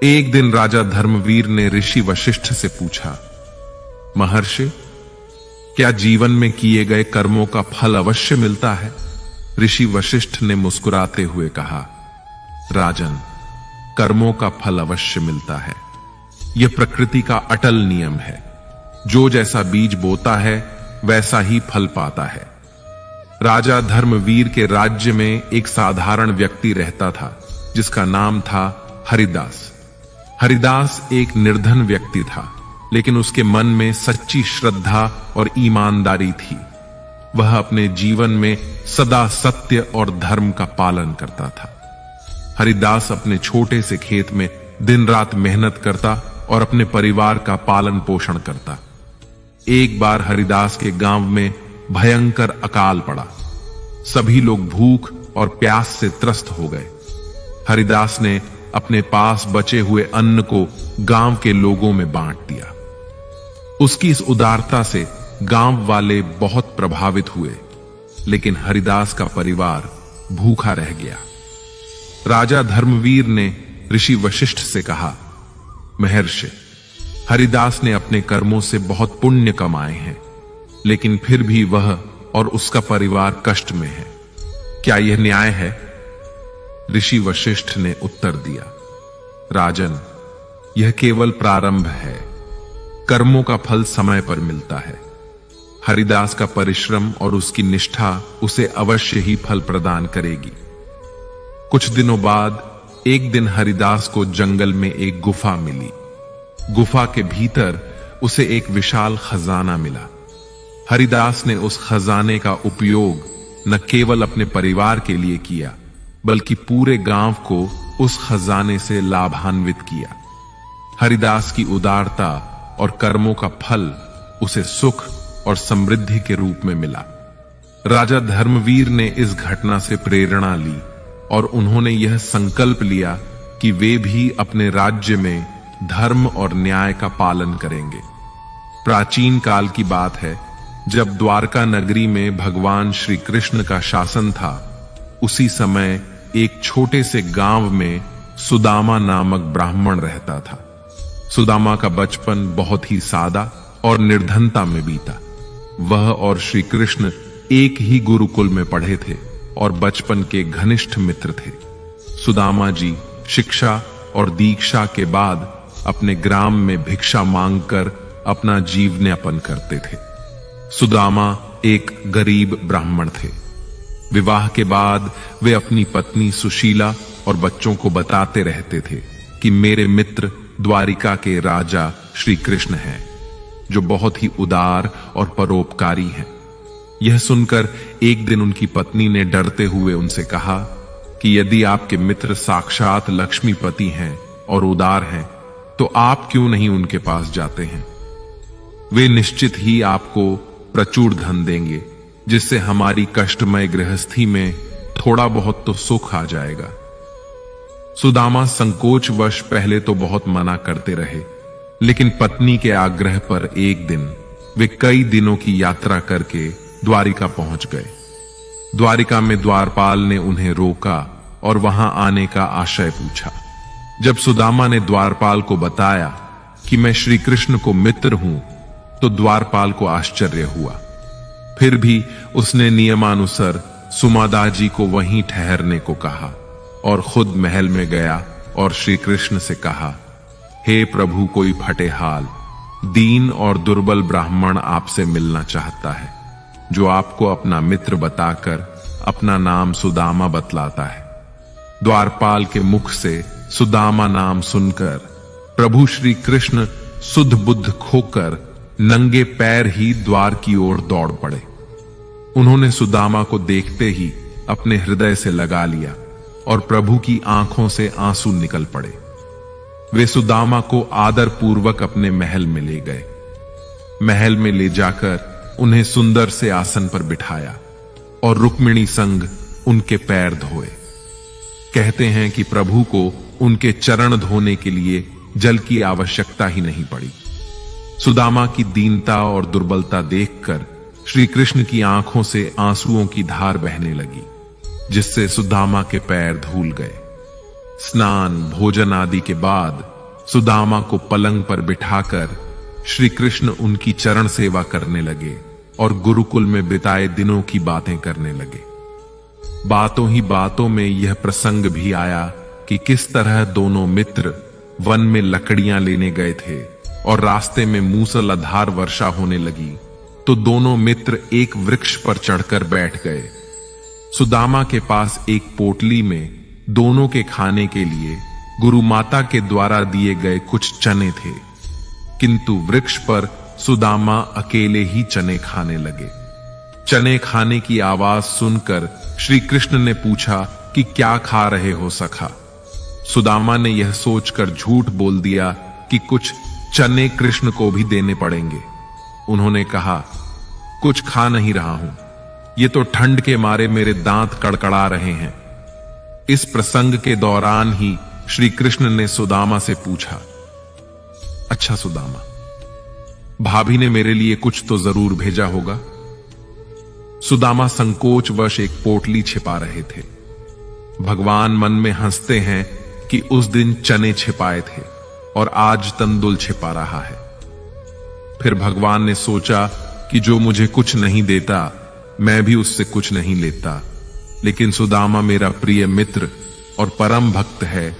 एक दिन राजा धर्मवीर ने ऋषि वशिष्ठ से पूछा, महर्षि, क्या जीवन में किए गए कर्मों का फल अवश्य मिलता है? ऋषि वशिष्ठ ने मुस्कुराते हुए कहा, राजन, कर्मों का फल अवश्य मिलता है। यह प्रकृति का अटल नियम है। जो जैसा बीज बोता है वैसा ही फल पाता है। राजा धर्मवीर के राज्य में एक साधारण व्यक्ति रहता था जिसका नाम था हरिदास। हरिदास एक निर्धन व्यक्ति था, लेकिन उसके मन में सच्ची श्रद्धा और ईमानदारी थी। वह अपने जीवन में सदा सत्य और धर्म का पालन करता था। हरिदास अपने छोटे से खेत में दिन रात मेहनत करता और अपने परिवार का पालन पोषण करता। एक बार हरिदास के गांव में भयंकर अकाल पड़ा। सभी लोग भूख और प्यास से त्रस्त हो गए। हरिदास ने अपने पास बचे हुए अन्न को गांव के लोगों में बांट दिया। उसकी इस उदारता से गांव वाले बहुत प्रभावित हुए, लेकिन हरिदास का परिवार भूखा रह गया। राजा धर्मवीर ने ऋषि वशिष्ठ से कहा, महर्षि, हरिदास ने अपने कर्मों से बहुत पुण्य कमाए हैं, लेकिन फिर भी वह और उसका परिवार कष्ट में है। क्या यह न्याय है? ऋषि वशिष्ठ ने उत्तर दिया, राजन, यह केवल प्रारंभ है। कर्मों का फल समय पर मिलता है। हरिदास का परिश्रम और उसकी निष्ठा उसे अवश्य ही फल प्रदान करेगी। कुछ दिनों बाद एक दिन हरिदास को जंगल में एक गुफा मिली। गुफा के भीतर उसे एक विशाल खजाना मिला। हरिदास ने उस खजाने का उपयोग न केवल अपने परिवार के लिए किया, बल्कि पूरे गांव को उस खजाने से लाभान्वित किया। हरिदास की उदारता और कर्मों का फल उसे सुख और समृद्धि के रूप में मिला। राजा धर्मवीर ने इस घटना से प्रेरणा ली और उन्होंने यह संकल्प लिया कि वे भी अपने राज्य में धर्म और न्याय का पालन करेंगे। प्राचीन काल की बात है, जब द्वारका नगरी में भगवान श्री कृष्ण का शासन था। उसी समय एक छोटे से गांव में सुदामा नामक ब्राह्मण रहता था। सुदामा का बचपन बहुत ही सादा और निर्धनता में बीता। वह और श्री कृष्ण एक ही गुरुकुल में पढ़े थे और बचपन के घनिष्ठ मित्र थे। सुदामा जी शिक्षा और दीक्षा के बाद अपने ग्राम में भिक्षा मांगकर अपना जीवनयापन करते थे। सुदामा एक गरीब ब्राह्मण थे। विवाह के बाद वे अपनी पत्नी सुशीला और बच्चों को बताते रहते थे कि मेरे मित्र द्वारिका के राजा श्री कृष्ण हैं, जो बहुत ही उदार और परोपकारी हैं। यह सुनकर एक दिन उनकी पत्नी ने डरते हुए उनसे कहा कि यदि आपके मित्र साक्षात लक्ष्मीपति हैं और उदार हैं, तो आप क्यों नहीं उनके पास जाते हैं? वे निश्चित ही आपको प्रचुर धन देंगे, जिससे हमारी कष्टमय गृहस्थी में थोड़ा बहुत तो सुख आ जाएगा। सुदामा संकोचवश पहले तो बहुत मना करते रहे, लेकिन पत्नी के आग्रह पर एक दिन वे कई दिनों की यात्रा करके द्वारिका पहुंच गए। द्वारिका में द्वारपाल ने उन्हें रोका और वहां आने का आशय पूछा। जब सुदामा ने द्वारपाल को बताया कि मैं श्री कृष्ण को मित्र हूं, तो द्वारपाल को आश्चर्य हुआ। फिर भी उसने नियमानुसार सुमादा जी को वहीं ठहरने को कहा और खुद महल में गया और श्री कृष्ण से कहा, हे प्रभु, कोई फटेहाल, दीन और दुर्बल ब्राह्मण आपसे मिलना चाहता है, जो आपको अपना मित्र बताकर अपना नाम सुदामा बतलाता है। द्वारपाल के मुख से सुदामा नाम सुनकर प्रभु श्री कृष्ण सुध बुद्ध खोकर नंगे पैर ही द्वार की ओर दौड़ पड़े। उन्होंने सुदामा को देखते ही अपने हृदय से लगा लिया और प्रभु की आंखों से आंसू निकल पड़े। वे सुदामा को आदर पूर्वक अपने महल में ले गए। महल में ले जाकर उन्हें सुंदर से आसन पर बिठाया और रुक्मिणी संग उनके पैर धोए। कहते हैं कि प्रभु को उनके चरण धोने के लिए जल की आवश्यकता ही नहीं पड़ी। सुदामा की दीनता और दुर्बलता देखकर श्री कृष्ण की आंखों से आंसुओं की धार बहने लगी, जिससे सुदामा के पैर धूल गए। स्नान भोजन आदि के बाद सुदामा को पलंग पर बिठाकर श्री कृष्ण उनकी चरण सेवा करने लगे और गुरुकुल में बिताए दिनों की बातें करने लगे। बातों ही बातों में यह प्रसंग भी आया कि किस तरह दोनों मित्र वन में लकड़ियां लेने गए थे और रास्ते में मूसलाधार वर्षा होने लगी तो दोनों मित्र एक वृक्ष पर चढ़कर बैठ गए। सुदामा के पास एक पोटली में दोनों के खाने के लिए गुरु माता के द्वारा दिए गए कुछ चने थे, किंतु वृक्ष पर सुदामा अकेले ही चने खाने लगे। चने खाने की आवाज सुनकर श्री कृष्ण ने पूछा कि क्या खा रहे हो सखा। सुदामा ने यह सोचकर झूठ बोल दिया कि कुछ चने कृष्ण को भी देने पड़ेंगे। उन्होंने कहा, कुछ खा नहीं रहा हूं, ये तो ठंड के मारे मेरे दांत कड़कड़ा रहे हैं। इस प्रसंग के दौरान ही श्री कृष्ण ने सुदामा से पूछा, अच्छा सुदामा, भाभी ने मेरे लिए कुछ तो जरूर भेजा होगा। सुदामा संकोचवश एक पोटली छिपा रहे थे। भगवान मन में हंसते हैं कि उस दिन चने छिपाए थे और आज तंदुल छिपा रहा है। फिर भगवान ने सोचा कि जो मुझे कुछ नहीं देता मैं भी उससे कुछ नहीं लेता, लेकिन सुदामा मेरा प्रिय मित्र और परम भक्त है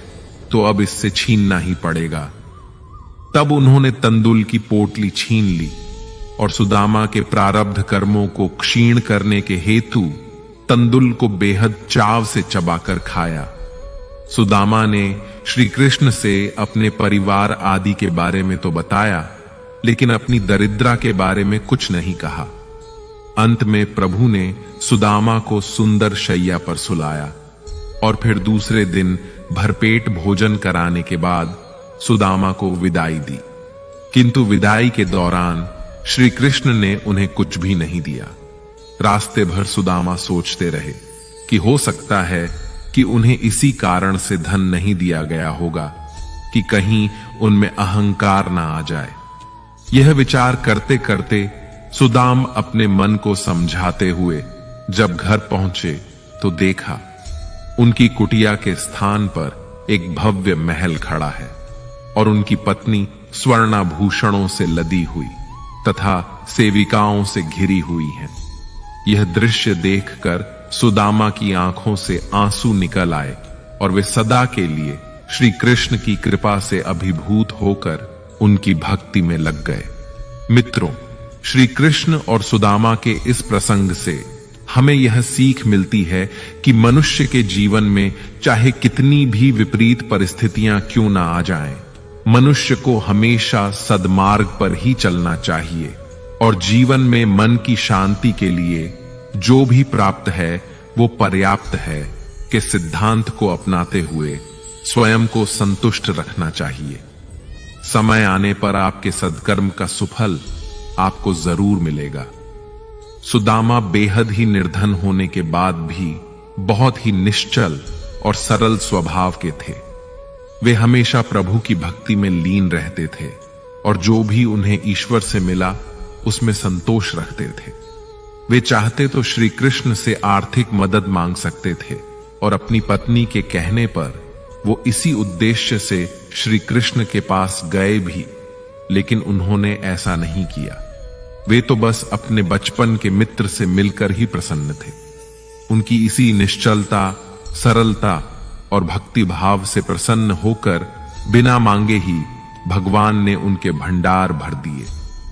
तो अब इससे छीनना ही पड़ेगा। तब उन्होंने तंदुल की पोटली छीन ली और सुदामा के प्रारब्ध कर्मों को क्षीण करने के हेतु तंदुल को बेहद चाव से चबाकर खाया। सुदामा ने श्री कृष्ण से अपने परिवार आदि के बारे में तो बताया, लेकिन अपनी दरिद्रा के बारे में कुछ नहीं कहा। अंत में प्रभु ने सुदामा को सुंदर शैया पर सुलाया और फिर दूसरे दिन भरपेट भोजन कराने के बाद सुदामा को विदाई दी, किंतु विदाई के दौरान श्री कृष्ण ने उन्हें कुछ भी नहीं दिया। रास्ते भर सुदामा सोचते रहे कि हो सकता है कि उन्हें इसी कारण से धन नहीं दिया गया होगा कि कहीं उनमें अहंकार ना आ जाए। यह विचार करते करते सुदाम अपने मन को समझाते हुए जब घर पहुंचे तो देखा उनकी कुटिया के स्थान पर एक भव्य महल खड़ा है और उनकी पत्नी स्वर्णाभूषणों से लदी हुई तथा सेविकाओं से घिरी हुई है। यह दृश्य देखकर सुदामा की आंखों से आंसू निकल आए और वे सदा के लिए श्री कृष्ण की कृपा से अभिभूत होकर उनकी भक्ति में लग गए। मित्रों, श्री कृष्ण और सुदामा के इस प्रसंग से हमें यह सीख मिलती है कि मनुष्य के जीवन में चाहे कितनी भी विपरीत परिस्थितियां क्यों ना आ जाएं, मनुष्य को हमेशा सद्मार्ग पर ही चलना चाहिए और जीवन में मन की शांति के लिए जो भी प्राप्त है वो पर्याप्त है के सिद्धांत को अपनाते हुए स्वयं को संतुष्ट रखना चाहिए। समय आने पर आपके सद्कर्म का सुफल आपको जरूर मिलेगा। सुदामा बेहद ही निर्धन होने के बाद भी बहुत ही निश्चल और सरल स्वभाव के थे। वे हमेशा प्रभु की भक्ति में लीन रहते थे और जो भी उन्हें ईश्वर से मिला उसमें संतोष रखते थे। वे चाहते तो श्री कृष्ण से आर्थिक मदद मांग सकते थे और अपनी पत्नी के कहने पर वो इसी उद्देश्य से श्री कृष्ण के पास गए भी, लेकिन उन्होंने ऐसा नहीं किया। वे तो बस अपने बचपन के मित्र से मिलकर ही प्रसन्न थे। उनकी इसी निश्चलता, सरलता और भक्ति भाव से प्रसन्न होकर बिना मांगे ही भगवान ने उनके भंडार भर दिए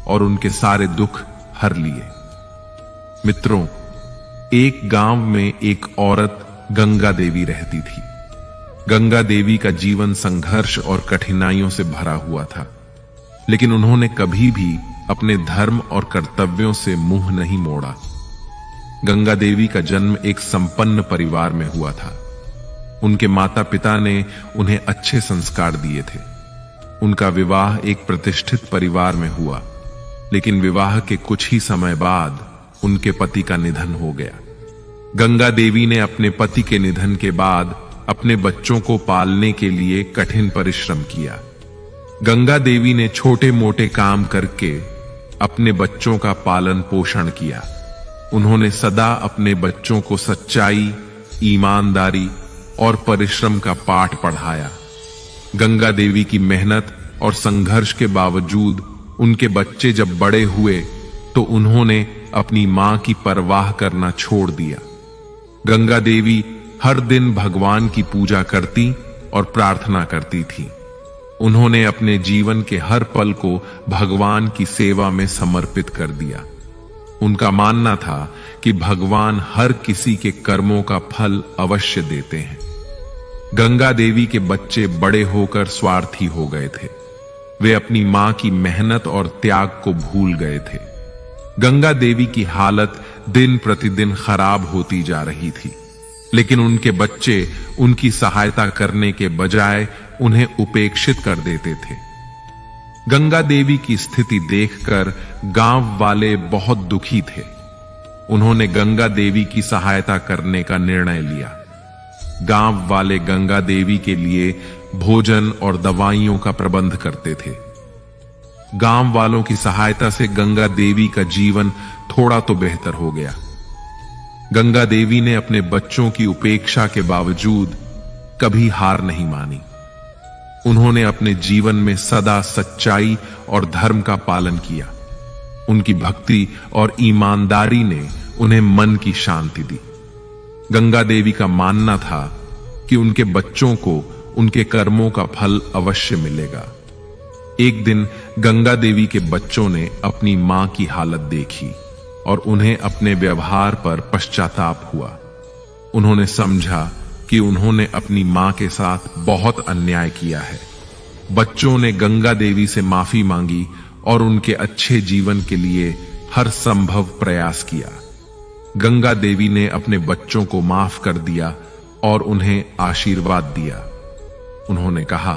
और उनके सारे दुख हर लिए। मित्रों, एक गांव में एक औरत गंगा देवी रहती थी। गंगा देवी का जीवन संघर्ष और कठिनाइयों से भरा हुआ था, लेकिन उन्होंने कभी भी अपने धर्म और कर्तव्यों से मुंह नहीं मोड़ा। गंगा देवी का जन्म एक संपन्न परिवार में हुआ था। उनके माता पिता ने उन्हें अच्छे संस्कार दिए थे। उनका विवाह एक प्रतिष्ठित परिवार में हुआ, लेकिन विवाह के कुछ ही समय बाद उनके पति का निधन हो गया। गंगा देवी ने अपने पति के निधन के बाद अपने बच्चों को पालने के लिए कठिन परिश्रम किया। गंगा देवी ने छोटे मोटे काम करके अपने बच्चों का पालन पोषण किया। उन्होंने सदा अपने बच्चों को सच्चाई, ईमानदारी और परिश्रम का पाठ पढ़ाया। गंगा देवी की मेहनत और संघर्ष के बावजूद उनके बच्चे जब बड़े हुए तो उन्होंने अपनी मां की परवाह करना छोड़ दिया। गंगा देवी हर दिन भगवान की पूजा करती और प्रार्थना करती थी। उन्होंने अपने जीवन के हर पल को भगवान की सेवा में समर्पित कर दिया। उनका मानना था कि भगवान हर किसी के कर्मों का फल अवश्य देते हैं। गंगा देवी के बच्चे बड़े होकर स्वार्थी हो गए थे। वे अपनी मां की मेहनत और त्याग को भूल गए थे। गंगा देवी की हालत दिन प्रतिदिन खराब होती जा रही थी, लेकिन उनके बच्चे उनकी सहायता करने के बजाय उन्हें उपेक्षित कर देते थे। गंगा देवी की स्थिति देखकर गांव वाले बहुत दुखी थे। उन्होंने गंगा देवी की सहायता करने का निर्णय लिया। गांव वाले गंगा देवी के लिए भोजन और दवाइयों का प्रबंध करते थे। गांव वालों की सहायता से गंगा देवी का जीवन थोड़ा तो बेहतर हो गया। गंगा देवी ने अपने बच्चों की उपेक्षा के बावजूद कभी हार नहीं मानी। उन्होंने अपने जीवन में सदा सच्चाई और धर्म का पालन किया। उनकी भक्ति और ईमानदारी ने उन्हें मन की शांति दी। गंगा देवी का मानना था कि उनके बच्चों को उनके कर्मों का फल अवश्य मिलेगा। एक दिन गंगा देवी के बच्चों ने अपनी मां की हालत देखी और उन्हें अपने व्यवहार पर पश्चाताप हुआ। उन्होंने समझा कि उन्होंने अपनी मां के साथ बहुत अन्याय किया है। बच्चों ने गंगा देवी से माफी मांगी और उनके अच्छे जीवन के लिए हर संभव प्रयास किया। गंगा देवी ने अपने बच्चों को माफ कर दिया और उन्हें आशीर्वाद दिया। उन्होंने कहा,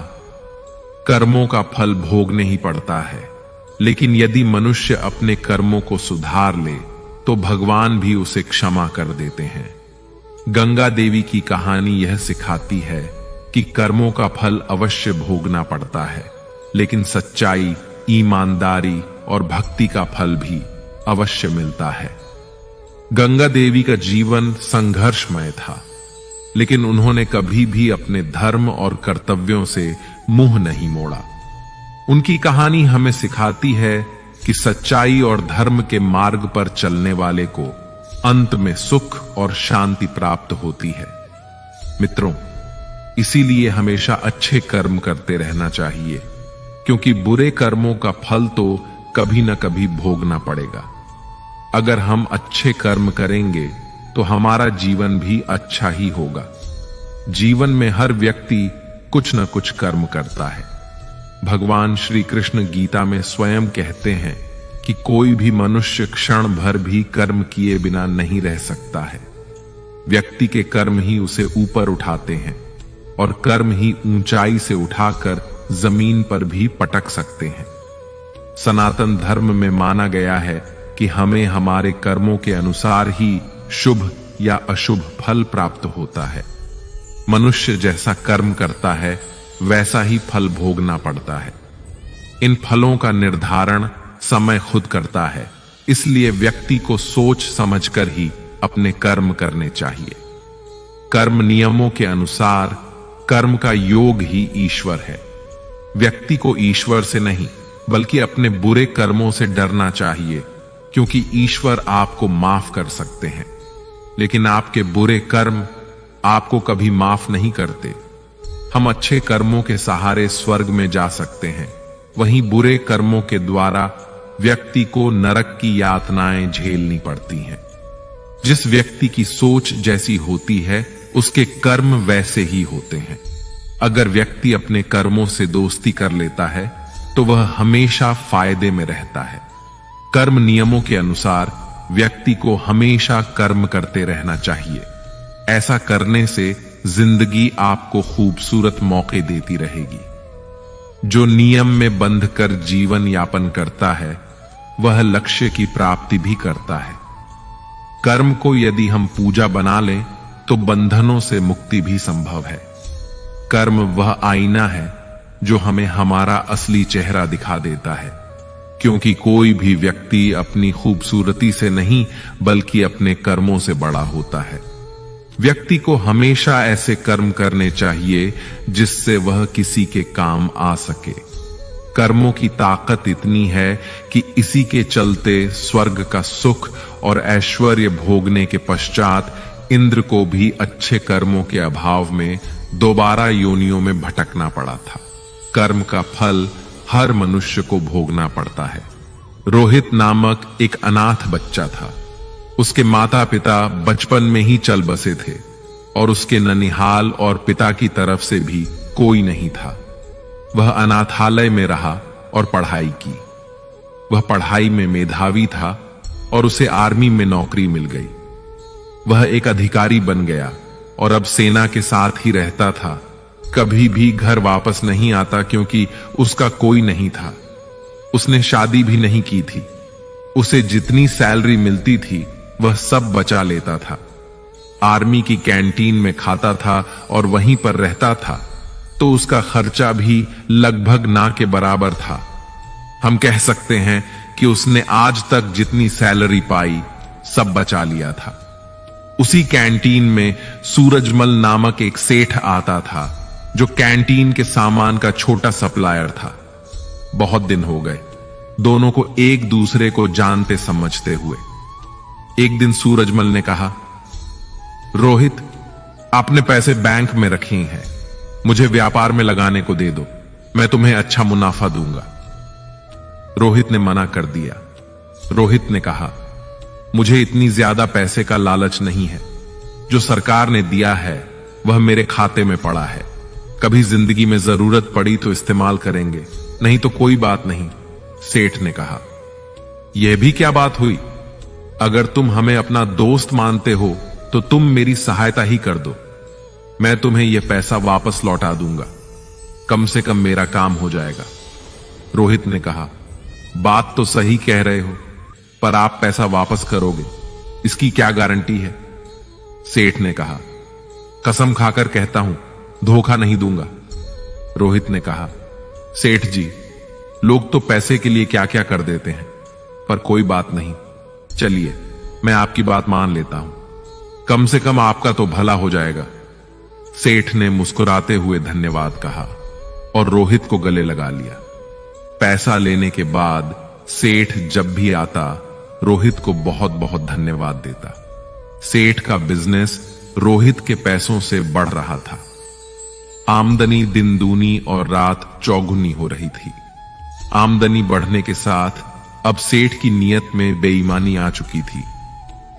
कर्मों का फल भोगने ही पड़ता है, लेकिन यदि मनुष्य अपने कर्मों को सुधार ले तो भगवान भी उसे क्षमा कर देते हैं। गंगा देवी की कहानी यह सिखाती है कि कर्मों का फल अवश्य भोगना पड़ता है, लेकिन सच्चाई, ईमानदारी और भक्ति का फल भी अवश्य मिलता है। गंगा देवी का जीवन संघर्षमय था, लेकिन उन्होंने कभी भी अपने धर्म और कर्तव्यों से मुंह नहीं मोड़ा। उनकी कहानी हमें सिखाती है कि सच्चाई और धर्म के मार्ग पर चलने वाले को अंत में सुख और शांति प्राप्त होती है। मित्रों, इसीलिए हमेशा अच्छे कर्म करते रहना चाहिए, क्योंकि बुरे कर्मों का फल तो कभी न कभी भोगना पड़ेगा। अगर हम अच्छे कर्म करेंगे तो हमारा जीवन भी अच्छा ही होगा। जीवन में हर व्यक्ति कुछ न कुछ कर्म करता है। भगवान श्री कृष्ण गीता में स्वयं कहते हैं कि कोई भी मनुष्य क्षण भर भी कर्म किए बिना नहीं रह सकता है। व्यक्ति के कर्म ही उसे ऊपर उठाते हैं और कर्म ही ऊंचाई से उठाकर जमीन पर भी पटक सकते हैं। सनातन धर्म में माना गया है कि हमें हमारे कर्मों के अनुसार ही शुभ या अशुभ फल प्राप्त होता है। मनुष्य जैसा कर्म करता है वैसा ही फल भोगना पड़ता है। इन फलों का निर्धारण समय खुद करता है, इसलिए व्यक्ति को सोच समझकर ही अपने कर्म करने चाहिए। कर्म नियमों के अनुसार कर्म का योग ही ईश्वर है। व्यक्ति को ईश्वर से नहीं बल्कि अपने बुरे कर्मों से डरना चाहिए, क्योंकि ईश्वर आपको माफ कर सकते हैं, लेकिन आपके बुरे कर्म आपको कभी माफ नहीं करते। हम अच्छे कर्मों के सहारे स्वर्ग में जा सकते हैं, वहीं बुरे कर्मों के द्वारा व्यक्ति को नरक की यातनाएं झेलनी पड़ती हैं। जिस व्यक्ति की सोच जैसी होती है उसके कर्म वैसे ही होते हैं। अगर व्यक्ति अपने कर्मों से दोस्ती कर लेता है तो वह हमेशा फायदे में रहता है। कर्म नियमों के अनुसार व्यक्ति को हमेशा कर्म करते रहना चाहिए। ऐसा करने से जिंदगी आपको खूबसूरत मौके देती रहेगी। जो नियम में बंध कर जीवन यापन करता है वह लक्ष्य की प्राप्ति भी करता है। कर्म को यदि हम पूजा बना लें तो बंधनों से मुक्ति भी संभव है। कर्म वह आईना है जो हमें हमारा असली चेहरा दिखा देता है, क्योंकि कोई भी व्यक्ति अपनी खूबसूरती से नहीं बल्कि अपने कर्मों से बड़ा होता है। व्यक्ति को हमेशा ऐसे कर्म करने चाहिए जिससे वह किसी के काम आ सके। कर्मों की ताकत इतनी है कि इसी के चलते स्वर्ग का सुख और ऐश्वर्य भोगने के पश्चात इंद्र को भी अच्छे कर्मों के अभाव में दोबारा योनियों में भटकना पड़ा था। कर्म का फल हर मनुष्य को भोगना पड़ता है। रोहित नामक एक अनाथ बच्चा था। उसके माता पिता बचपन में ही चल बसे थे और उसके ननिहाल और पिता की तरफ से भी कोई नहीं था। वह अनाथालय में रहा और पढ़ाई की। वह पढ़ाई में मेधावी था और उसे आर्मी में नौकरी मिल गई। वह एक अधिकारी बन गया और अब सेना के साथ ही रहता था। कभी भी घर वापस नहीं आता क्योंकि उसका कोई नहीं था। उसने शादी भी नहीं की थी। उसे जितनी सैलरी मिलती थी वह सब बचा लेता था। आर्मी की कैंटीन में खाता था और वहीं पर रहता था, तो उसका खर्चा भी लगभग ना के बराबर था। हम कह सकते हैं कि उसने आज तक जितनी सैलरी पाई सब बचा लिया था। उसी कैंटीन में सूरजमल नामक एक सेठ आता था जो कैंटीन के सामान का छोटा सप्लायर था। बहुत दिन हो गए दोनों को एक दूसरे को जानते समझते हुए। एक दिन सूरजमल ने कहा, रोहित, आपने पैसे बैंक में रखे हैं, मुझे व्यापार में लगाने को दे दो, मैं तुम्हें अच्छा मुनाफा दूंगा। रोहित ने मना कर दिया। रोहित ने कहा, मुझे इतनी ज्यादा पैसे का लालच नहीं है। जो सरकार ने दिया है वह मेरे खाते में पड़ा है। कभी जिंदगी में जरूरत पड़ी तो इस्तेमाल करेंगे, नहीं तो कोई बात नहीं। सेठ ने कहा, यह भी क्या बात हुई? अगर तुम हमें अपना दोस्त मानते हो तो तुम मेरी सहायता ही कर दो। मैं तुम्हें यह पैसा वापस लौटा दूंगा, कम से कम मेरा काम हो जाएगा। रोहित ने कहा, बात तो सही कह रहे हो, पर आप पैसा वापस करोगे इसकी क्या गारंटी है? सेठ ने कहा, कसम खाकर कहता हूं धोखा नहीं दूंगा। रोहित ने कहा, सेठ जी, लोग तो पैसे के लिए क्या क्या कर देते हैं, पर कोई बात नहीं, चलिए मैं आपकी बात मान लेता हूं, कम से कम आपका तो भला हो जाएगा। सेठ ने मुस्कुराते हुए धन्यवाद कहा और रोहित को गले लगा लिया। पैसा लेने के बाद सेठ जब भी आता रोहित को बहुत बहुत धन्यवाद देता। सेठ का बिजनेस रोहित के पैसों से बढ़ रहा था। आमदनी दिन दूनी और रात चौगुनी हो रही थी। आमदनी बढ़ने के साथ अब सेठ की नीयत में बेईमानी आ चुकी थी।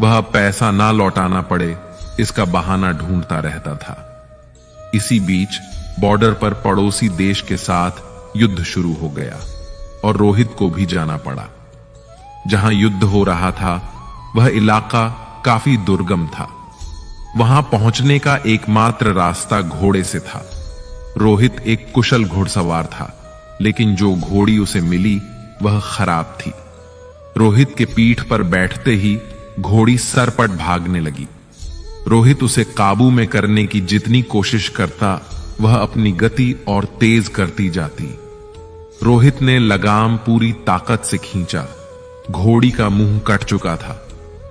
वह पैसा ना लौटाना पड़े इसका बहाना ढूंढता रहता था। इसी बीच बॉर्डर पर पड़ोसी देश के साथ युद्ध शुरू हो गया और रोहित को भी जाना पड़ा। जहां युद्ध हो रहा था वह इलाका काफी दुर्गम था। वहां पहुंचने का एकमात्र रास्ता घोड़े से था। रोहित एक कुशल घुड़सवार था, लेकिन जो घोड़ी उसे मिली वह खराब थी। रोहित के पीठ पर बैठते ही घोड़ी सरपट भागने लगी। रोहित उसे काबू में करने की जितनी कोशिश करता वह अपनी गति और तेज करती जाती। रोहित ने लगाम पूरी ताकत से खींचा। घोड़ी का मुंह कट चुका था,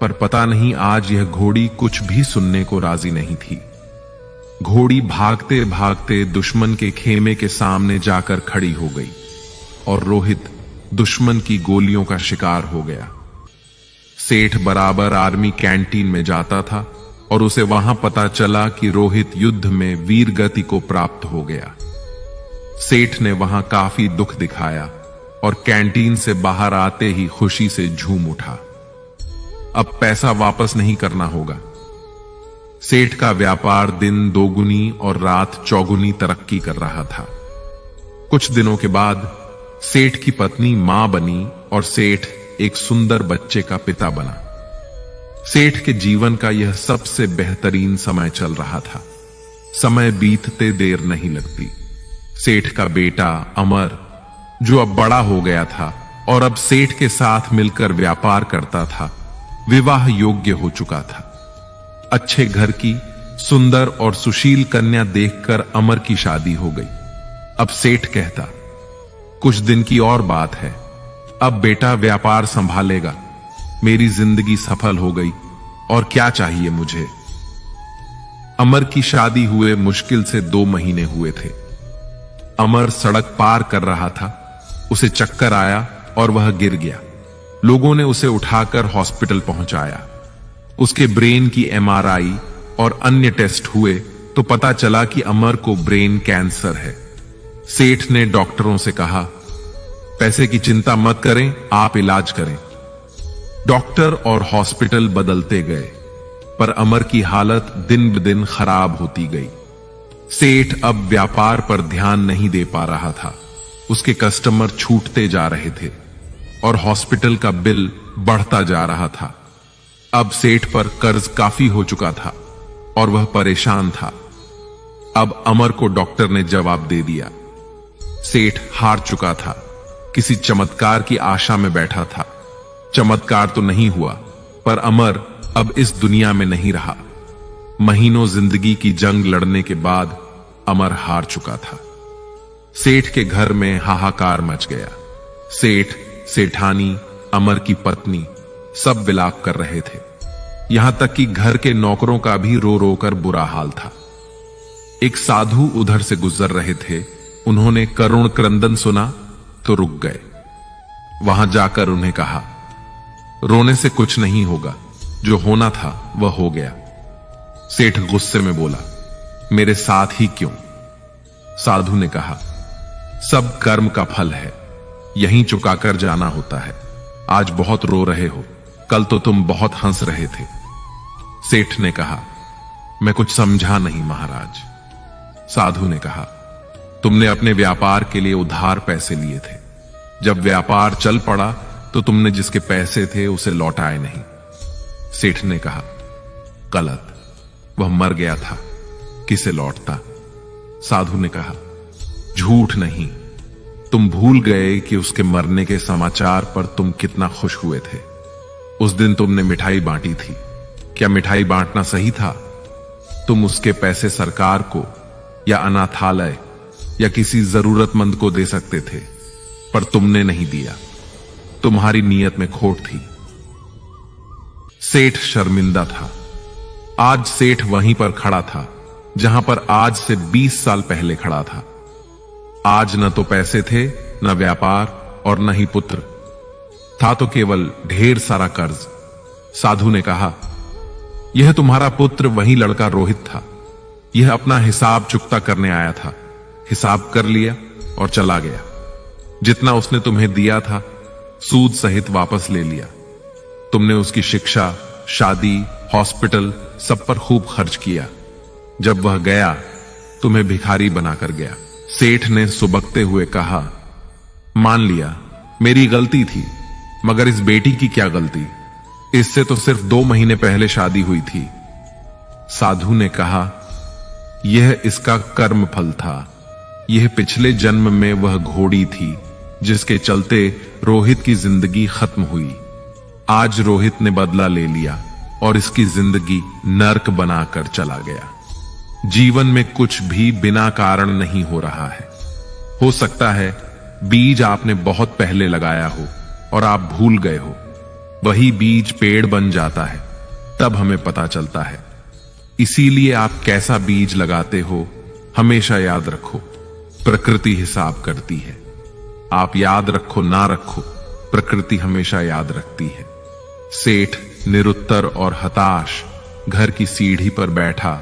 पर पता नहीं आज यह घोड़ी कुछ भी सुनने को राजी नहीं थी। घोड़ी भागते भागते दुश्मन के खेमे के सामने जाकर खड़ी हो गई और रोहित दुश्मन की गोलियों का शिकार हो गया। सेठ बराबर आर्मी कैंटीन में जाता था और उसे वहां पता चला कि रोहित युद्ध में वीर गति को प्राप्त हो गया। सेठ ने वहां काफी दुख दिखाया और कैंटीन से बाहर आते ही खुशी से झूम उठा। अब पैसा वापस नहीं करना होगा। सेठ का व्यापार दिन दोगुनी और रात चौगुनी तरक्की कर रहा था। कुछ दिनों के बाद सेठ की पत्नी मां बनी और सेठ एक सुंदर बच्चे का पिता बना। सेठ के जीवन का यह सबसे बेहतरीन समय चल रहा था। समय बीतते देर नहीं लगती। सेठ का बेटा अमर, जो अब बड़ा हो गया था और अब सेठ के साथ मिलकर व्यापार करता था, विवाह योग्य हो चुका था। अच्छे घर की सुंदर और सुशील कन्या देखकर अमर की शादी हो गई। अब सेठ कहता, कुछ दिन की और बात है, अब बेटा व्यापार संभालेगा। मेरी जिंदगी सफल हो गई और क्या चाहिए मुझे। अमर की शादी हुए मुश्किल से 2 महीने हुए थे। अमर सड़क पार कर रहा था, उसे चक्कर आया और वह गिर गया। लोगों ने उसे उठाकर हॉस्पिटल पहुंचाया। उसके ब्रेन की MRI और अन्य टेस्ट हुए तो पता चला कि अमर को ब्रेन कैंसर है। सेठ ने डॉक्टरों से कहा, पैसे की चिंता मत करें, आप इलाज करें। डॉक्टर और हॉस्पिटल बदलते गए, पर अमर की हालत दिन ब दिन खराब होती गई। सेठ अब व्यापार पर ध्यान नहीं दे पा रहा था। उसके कस्टमर छूटते जा रहे थे और हॉस्पिटल का बिल बढ़ता जा रहा था। अब सेठ पर कर्ज काफी हो चुका था और वह परेशान था। अब अमर को डॉक्टर ने जवाब दे दिया। सेठ हार चुका था, किसी चमत्कार की आशा में बैठा था। चमत्कार तो नहीं हुआ, पर अमर अब इस दुनिया में नहीं रहा। महीनों जिंदगी की जंग लड़ने के बाद अमर हार चुका था। सेठ के घर में हाहाकार मच गया। सेठ, सेठानी, अमर की पत्नी सब विलाप कर रहे थे। यहां तक कि घर के नौकरों का भी रो रो कर बुरा हाल था। एक साधु उधर से गुजर रहे थे। उन्होंने करुण क्रंदन सुना तो रुक गए। वहां जाकर उन्हें कहा, रोने से कुछ नहीं होगा, जो होना था वह हो गया। सेठ गुस्से में बोला, मेरे साथ ही क्यों? साधु ने कहा, सब कर्म का फल है, यहीं चुकाकर जाना होता है। आज बहुत रो रहे हो, कल तो तुम बहुत हंस रहे थे। सेठ ने कहा, मैं कुछ समझा नहीं महाराज। साधु ने कहा, तुमने अपने व्यापार के लिए उधार पैसे लिए थे। जब व्यापार चल पड़ा तो तुमने जिसके पैसे थे उसे लौटाए नहीं। सेठ ने कहा, गलत, वह मर गया था, किसे लौटता? साधु ने कहा, झूठ नहीं, तुम भूल गए कि उसके मरने के समाचार पर तुम कितना खुश हुए थे। उस दिन तुमने मिठाई बांटी थी। क्या मिठाई बांटना सही था? तुम उसके पैसे सरकार को या अनाथालय या किसी जरूरतमंद को दे सकते थे, पर तुमने नहीं दिया। तुम्हारी नीयत में खोट थी। सेठ शर्मिंदा था। आज सेठ वहीं पर खड़ा था जहां पर आज से 20 साल पहले खड़ा था। आज न तो पैसे थे, न व्यापार और न ही पुत्र था, तो केवल ढेर सारा कर्ज। साधु ने कहा, यह तुम्हारा पुत्र वही लड़का रोहित था। यह अपना हिसाब चुकता करने आया था। हिसाब कर लिया और चला गया। जितना उसने तुम्हें दिया था सूद सहित वापस ले लिया। तुमने उसकी शिक्षा, शादी, हॉस्पिटल सब पर खूब खर्च किया। जब वह गया तुम्हें भिखारी बनाकर गया। सेठ ने सुबकते हुए कहा, मान लिया मेरी गलती थी, मगर इस बेटी की क्या गलती? इससे तो सिर्फ 2 महीने पहले शादी हुई थी। साधु ने कहा, यह इसका कर्म फल था। यह पिछले जन्म में वह घोड़ी थी जिसके चलते रोहित की जिंदगी खत्म हुई। आज रोहित ने बदला ले लिया और इसकी जिंदगी नर्क बनाकर चला गया। जीवन में कुछ भी बिना कारण नहीं हो रहा है। हो सकता है बीज आपने बहुत पहले लगाया हो और आप भूल गए हो। वही बीज पेड़ बन जाता है, तब हमें पता चलता है। इसीलिए आप कैसा बीज लगाते हो हमेशा याद रखो, प्रकृति हिसाब करती है। आप याद रखो ना रखो, प्रकृति हमेशा याद रखती है। सेठ निरुत्तर और हताश घर की सीढ़ी पर बैठा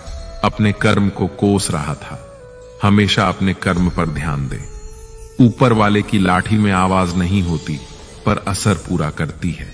अपने कर्म को कोस रहा था। हमेशा अपने कर्म पर ध्यान दे। ऊपर वाले की लाठी में आवाज नहीं होती, पर असर पूरा करती है।